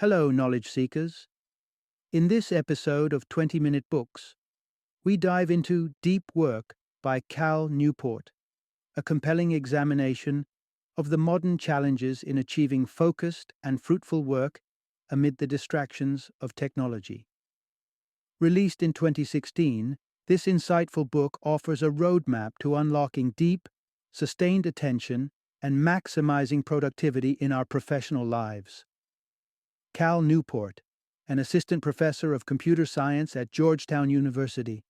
Hello, knowledge seekers. In this episode of 20-Minute Books, we dive into Deep Work by Cal Newport, a compelling examination of the modern challenges in achieving focused and fruitful work amid the distractions of technology. Released in 2016, this insightful book offers a roadmap to unlocking deep, sustained attention and maximizing productivity in our professional lives. Cal Newport, an assistant professor of computer science at Georgetown University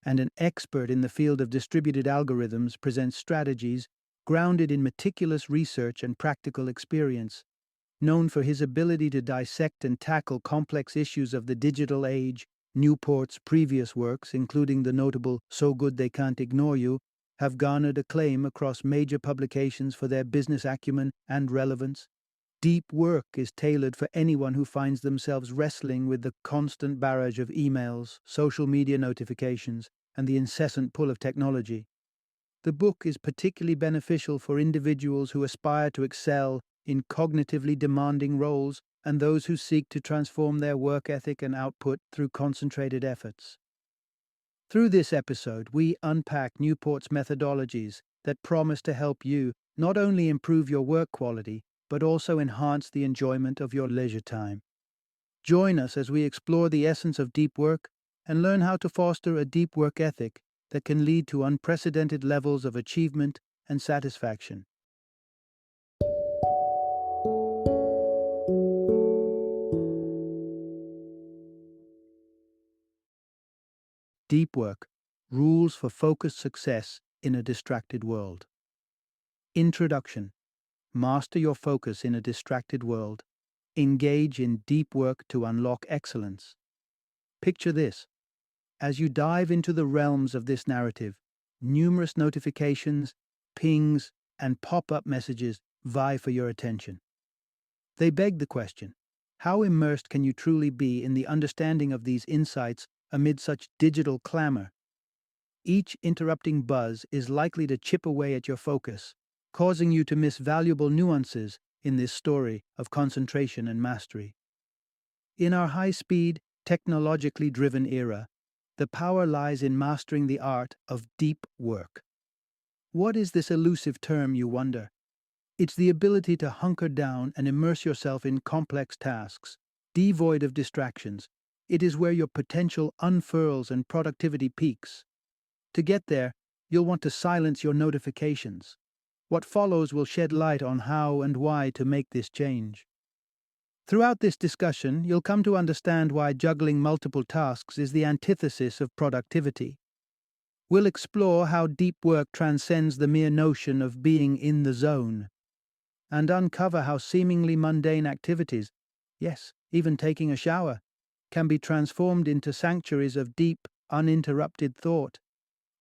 and an expert in the field of distributed algorithms, presents strategies grounded in meticulous research and practical experience. Known for his ability to dissect and tackle complex issues of the digital age, Newport's previous works, including the notable So Good They Can't Ignore You, have garnered acclaim across major publications for their business acumen and relevance. Deep Work is tailored for anyone who finds themselves wrestling with the constant barrage of emails, social media notifications, and the incessant pull of technology. The book is particularly beneficial for individuals who aspire to excel in cognitively demanding roles and those who seek to transform their work ethic and output through concentrated efforts. Through this episode, we unpack Newport's methodologies that promise to help you not only improve your work quality, but also enhance the enjoyment of your leisure time. Join us as we explore the essence of deep work and learn how to foster a deep work ethic that can lead to unprecedented levels of achievement and satisfaction. Deep Work: Rules for Focused Success in a Distracted World. Introduction. Master your focus in a distracted world. Engage in deep work to unlock excellence. Picture this. As you dive into the realms of this narrative, numerous notifications, pings, and pop-up messages vie for your attention. They beg the question, how immersed can you truly be in the understanding of these insights amid such digital clamor? Each interrupting buzz is likely to chip away at your focus, causing you to miss valuable nuances in this story of concentration and mastery. In our high-speed, technologically driven era, the power lies in mastering the art of deep work. What is this elusive term, you wonder? It's the ability to hunker down and immerse yourself in complex tasks, devoid of distractions. It is where your potential unfurls and productivity peaks. To get there, you'll want to silence your notifications. What follows will shed light on how and why to make this change. Throughout this discussion, you'll come to understand why juggling multiple tasks is the antithesis of productivity. We'll explore how deep work transcends the mere notion of being in the zone, and uncover how seemingly mundane activities, yes, even taking a shower, can be transformed into sanctuaries of deep, uninterrupted thought.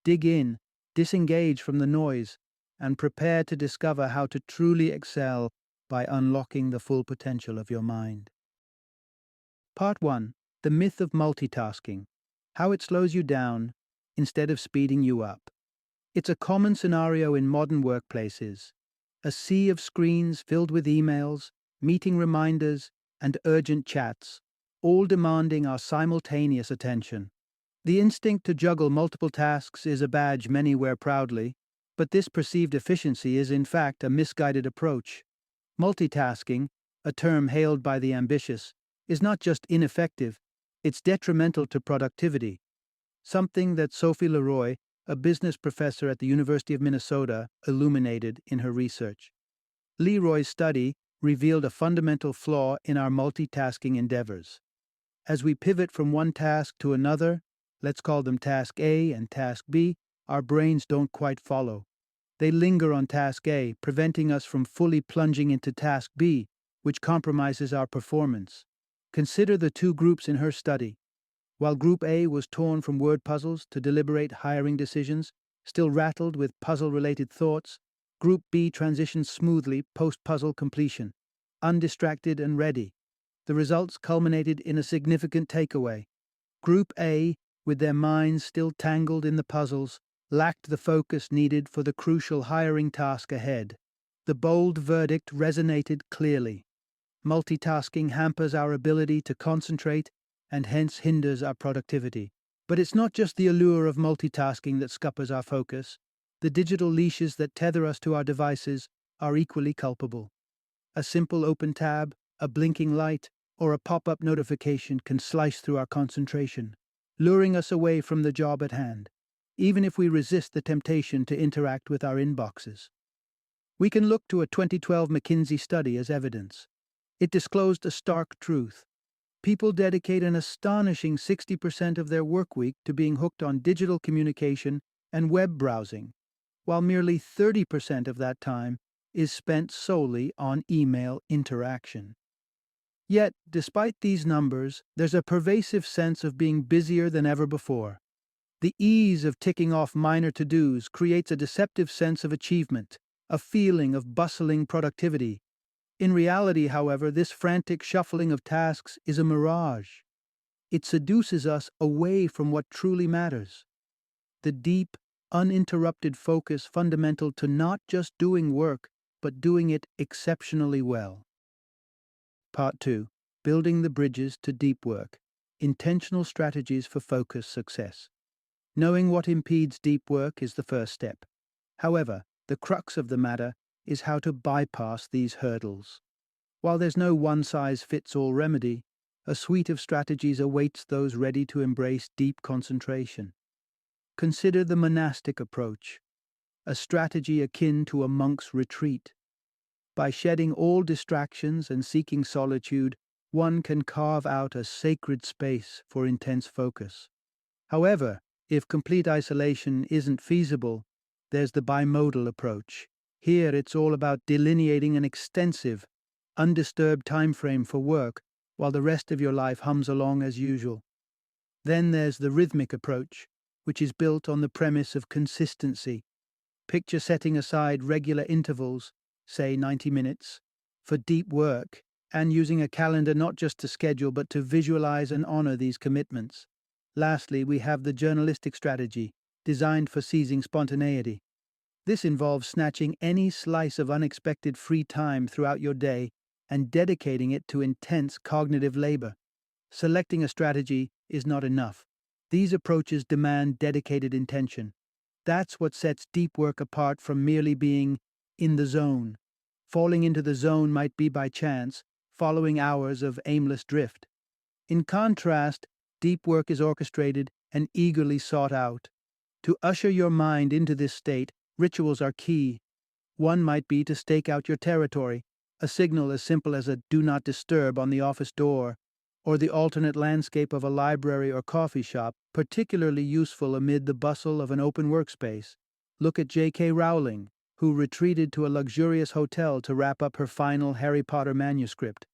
Dig in, disengage from the noise, and prepare to discover how to truly excel by unlocking the full potential of your mind. Part 1. The Myth of Multitasking: How it slows you down instead of speeding you up. It's a common scenario in modern workplaces. A sea of screens filled with emails, meeting reminders, and urgent chats, all demanding our simultaneous attention. The instinct to juggle multiple tasks is a badge many wear proudly, but this perceived efficiency is in fact a misguided approach. Multitasking, a term hailed by the ambitious, is not just ineffective, it's detrimental to productivity, something that Sophie Leroy, a business professor at the University of Minnesota, illuminated in her research. Leroy's study revealed a fundamental flaw in our multitasking endeavors. As we pivot from one task to another, let's call them Task A and Task B, our brains don't quite follow. They linger on Task A, preventing us from fully plunging into Task B, which compromises our performance. Consider the two groups in her study. While Group A was torn from word puzzles to deliberate hiring decisions, still rattled with puzzle-related thoughts, Group B transitioned smoothly post-puzzle completion, undistracted and ready. The results culminated in a significant takeaway. Group A, with their minds still tangled in the puzzles, lacked the focus needed for the crucial hiring task ahead. The bold verdict resonated clearly. Multitasking hampers our ability to concentrate and hence hinders our productivity. But it's not just the allure of multitasking that scuppers our focus. The digital leashes that tether us to our devices are equally culpable. A simple open tab, a blinking light, or a pop-up notification can slice through our concentration, luring us away from the job at hand, even if we resist the temptation to interact with our inboxes. We can look to a 2012 McKinsey study as evidence. It disclosed a stark truth. People dedicate an astonishing 60% of their work week to being hooked on digital communication and web browsing, while merely 30% of that time is spent solely on email interaction. Yet, despite these numbers, there's a pervasive sense of being busier than ever before. The ease of ticking off minor to-dos creates a deceptive sense of achievement, a feeling of bustling productivity. In reality, however, this frantic shuffling of tasks is a mirage. It seduces us away from what truly matters. The deep, uninterrupted focus fundamental to not just doing work, but doing it exceptionally well. Part 2. Building the bridges to deep work. Intentional strategies for focus success. Knowing what impedes deep work is the first step. However, the crux of the matter is how to bypass these hurdles. While there's no one-size-fits-all remedy, a suite of strategies awaits those ready to embrace deep concentration. Consider the monastic approach, a strategy akin to a monk's retreat. By shedding all distractions and seeking solitude, one can carve out a sacred space for intense focus. However, if complete isolation isn't feasible, there's the bimodal approach. Here it's all about delineating an extensive, undisturbed time frame for work while the rest of your life hums along as usual. Then there's the rhythmic approach, which is built on the premise of consistency. Picture setting aside regular intervals, say 90 minutes, for deep work, and using a calendar not just to schedule but to visualize and honor these commitments. Lastly, we have the journalistic strategy, designed for seizing spontaneity. This involves snatching any slice of unexpected free time throughout your day and dedicating it to intense cognitive labor. Selecting a strategy is not enough. These approaches demand dedicated intention. That's what sets deep work apart from merely being in the zone. Falling into the zone might be by chance, following hours of aimless drift. In contrast, deep work is orchestrated and eagerly sought out. To usher your mind into this state, rituals are key. One might be to stake out your territory, a signal as simple as a "do not disturb" on the office door, or the alternate landscape of a library or coffee shop, particularly useful amid the bustle of an open workspace. Look at J.K. Rowling, who retreated to a luxurious hotel to wrap up her final Harry Potter manuscript.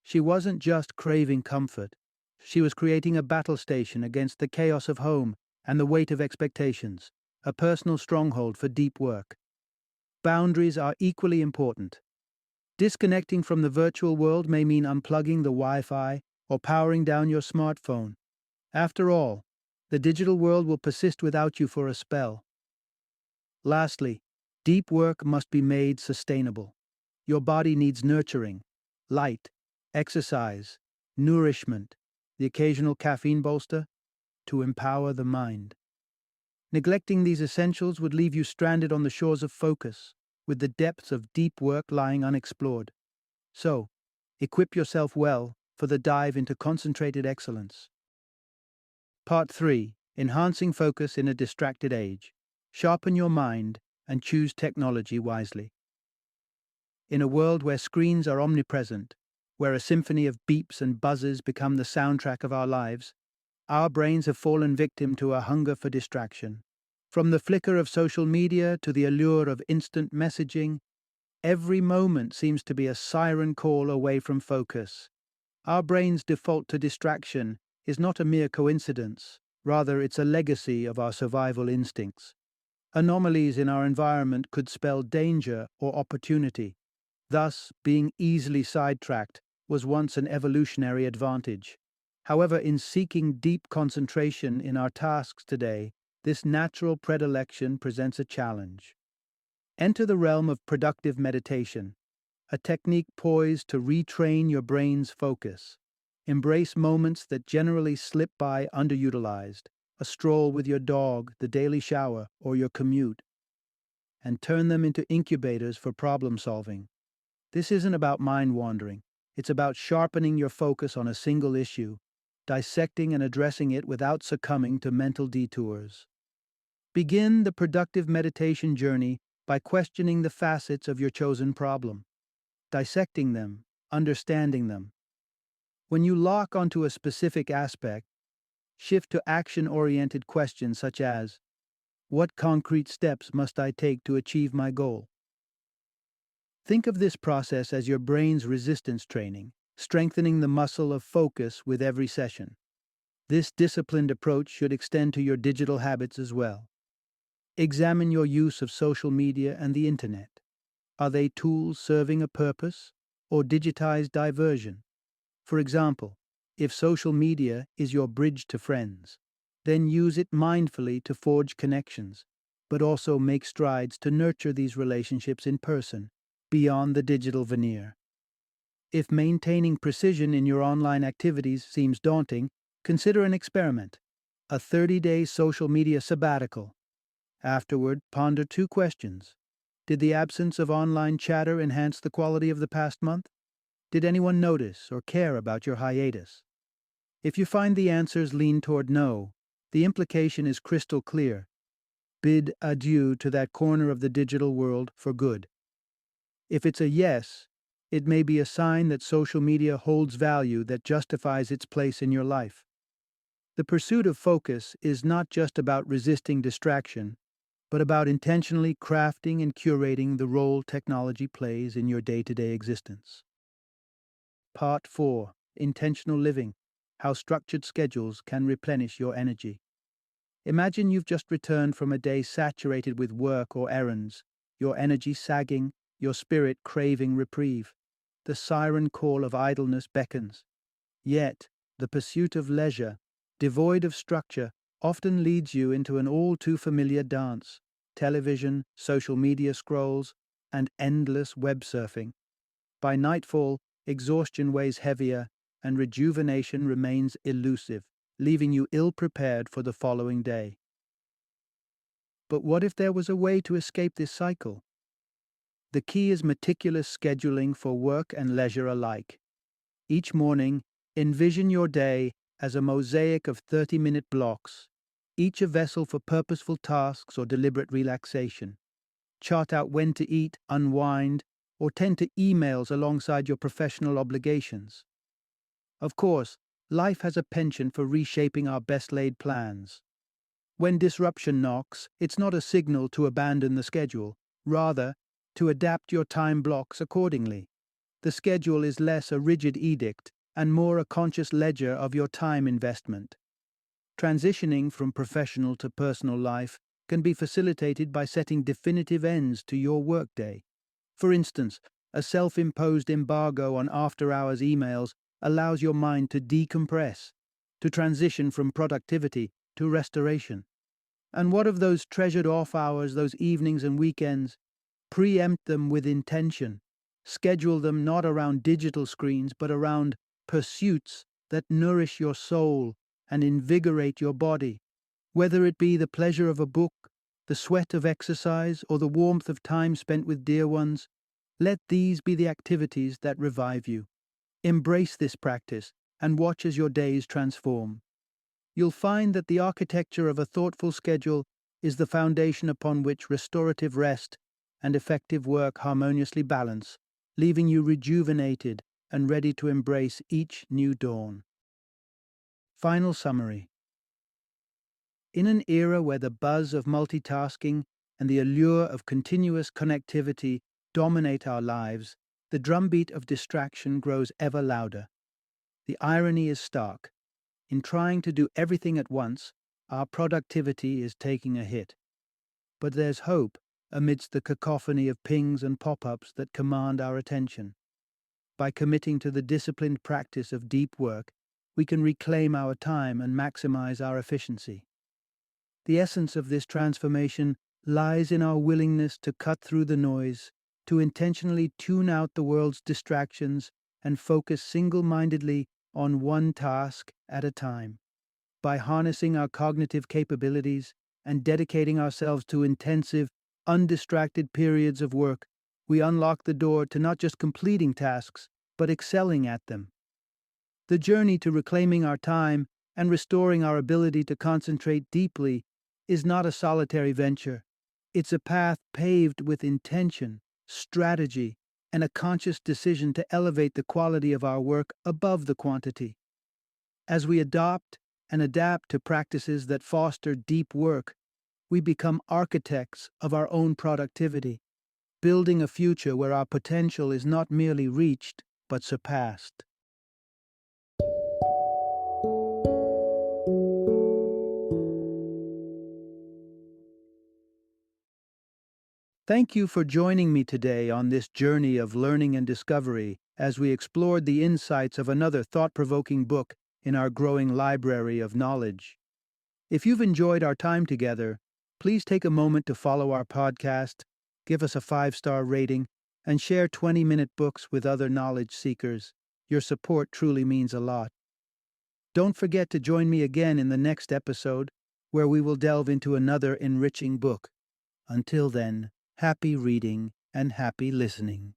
She wasn't just craving comfort. She was creating a battle station against the chaos of home and the weight of expectations, a personal stronghold for deep work. Boundaries are equally important. Disconnecting from the virtual world may mean unplugging the Wi-Fi or powering down your smartphone. After all, the digital world will persist without you for a spell. Lastly, deep work must be made sustainable. Your body needs nurturing, light, exercise, nourishment, the occasional caffeine bolster, to empower the mind. Neglecting these essentials would leave you stranded on the shores of focus, with the depths of deep work lying unexplored. So, equip yourself well for the dive into concentrated excellence. Part 3. Enhancing focus in a distracted age. Sharpen your mind and choose technology wisely. In a world where screens are omnipresent, where a symphony of beeps and buzzes become the soundtrack of our lives, our brains have fallen victim to a hunger for distraction. From the flicker of social media to the allure of instant messaging, every moment seems to be a siren call away from focus. Our brain's default to distraction is not a mere coincidence, rather it's a legacy of our survival instincts. Anomalies in our environment could spell danger or opportunity. Thus, being easily sidetracked was once an evolutionary advantage. However, in seeking deep concentration in our tasks today, this natural predilection presents a challenge. Enter the realm of productive meditation. a technique poised to retrain your brain's focus. Embrace moments that generally slip by underutilized, a stroll with your dog, the daily shower, or your commute, and turn them into incubators for problem solving. This isn't about mind wandering, it's about sharpening your focus on a single issue, dissecting and addressing it without succumbing to mental detours. Begin the productive meditation journey by questioning the facets of your chosen problem, dissecting them, understanding them. When you lock onto a specific aspect, shift to action-oriented questions such as, what concrete steps must I take to achieve my goal? Think of this process as your brain's resistance training, strengthening the muscle of focus with every session. This disciplined approach should extend to your digital habits as well. Examine your use of social media and the internet. Are they tools serving a purpose or digitized diversion? For example, if social media is your bridge to friends, then use it mindfully to forge connections, but also make strides to nurture these relationships in person, beyond the digital veneer. If maintaining precision in your online activities seems daunting, consider an experiment, a 30-day social media sabbatical. Afterward, ponder two questions. Did the absence of online chatter enhance the quality of the past month? Did anyone notice or care about your hiatus? If you find the answers lean toward no, the implication is crystal clear. Bid adieu to that corner of the digital world for good. If it's a yes, it may be a sign that social media holds value that justifies its place in your life. The pursuit of focus is not just about resisting distraction, but about intentionally crafting and curating the role technology plays in your day-to-day existence. Part 4. Intentional Living. How structured schedules can replenish your energy. Imagine you've just returned from a day saturated with work or errands, your energy sagging, your spirit craving reprieve. The siren call of idleness beckons. Yet, the pursuit of leisure, devoid of structure, often leads you into an all-too-familiar dance: television, social media scrolls, and endless web surfing. By nightfall, exhaustion weighs heavier, and rejuvenation remains elusive, leaving you ill-prepared for the following day. But what if there was a way to escape this cycle? The key is meticulous scheduling for work and leisure alike. Each morning, envision your day as a mosaic of 30-minute blocks, each a vessel for purposeful tasks or deliberate relaxation. Chart out when to eat, unwind, or tend to emails alongside your professional obligations. Of course, life has a penchant for reshaping our best-laid plans. When disruption knocks, it's not a signal to abandon the schedule, rather, to adapt your time blocks accordingly. The schedule is less a rigid edict and more a conscious ledger of your time investment. Transitioning from professional to personal life can be facilitated by setting definitive ends to your workday. For instance, a self-imposed embargo on after-hours emails allows your mind to decompress, to transition from productivity to restoration. And what of those treasured off hours, those evenings and weekends? Preempt them with intention. Schedule them not around digital screens, but around pursuits that nourish your soul and invigorate your body. Whether it be the pleasure of a book, the sweat of exercise, or the warmth of time spent with dear ones, let these be the activities that revive you. Embrace this practice and watch as your days transform. You'll find that the architecture of a thoughtful schedule is the foundation upon which restorative rest and effective work harmoniously balance, leaving you rejuvenated and ready to embrace each new dawn. Final summary. In an era where the buzz of multitasking and the allure of continuous connectivity dominate our lives, the drumbeat of distraction grows ever louder. The irony is stark. In trying to do everything at once, our productivity is taking a hit. But there's hope amidst the cacophony of pings and pop-ups that command our attention. By committing to the disciplined practice of deep work, we can reclaim our time and maximize our efficiency. The essence of this transformation lies in our willingness to cut through the noise to intentionally tune out the world's distractions and focus single-mindedly on one task at a time. By harnessing our cognitive capabilities and dedicating ourselves to intensive, undistracted periods of work, we unlock the door to not just completing tasks, but excelling at them. The journey to reclaiming our time and restoring our ability to concentrate deeply is not a solitary venture. It's a path paved with intention, strategy, and a conscious decision to elevate the quality of our work above the quantity. As we adopt and adapt to practices that foster deep work, we become architects of our own productivity, building a future where our potential is not merely reached, but surpassed. Thank you for joining me today on this journey of learning and discovery as we explored the insights of another thought-provoking book in our growing library of knowledge. If you've enjoyed our time together, please take a moment to follow our podcast, give us a 5-star rating, and share 20-minute books with other knowledge seekers. Your support truly means a lot. Don't forget to join me again in the next episode, where we will delve into another enriching book. Until then, happy reading and happy listening.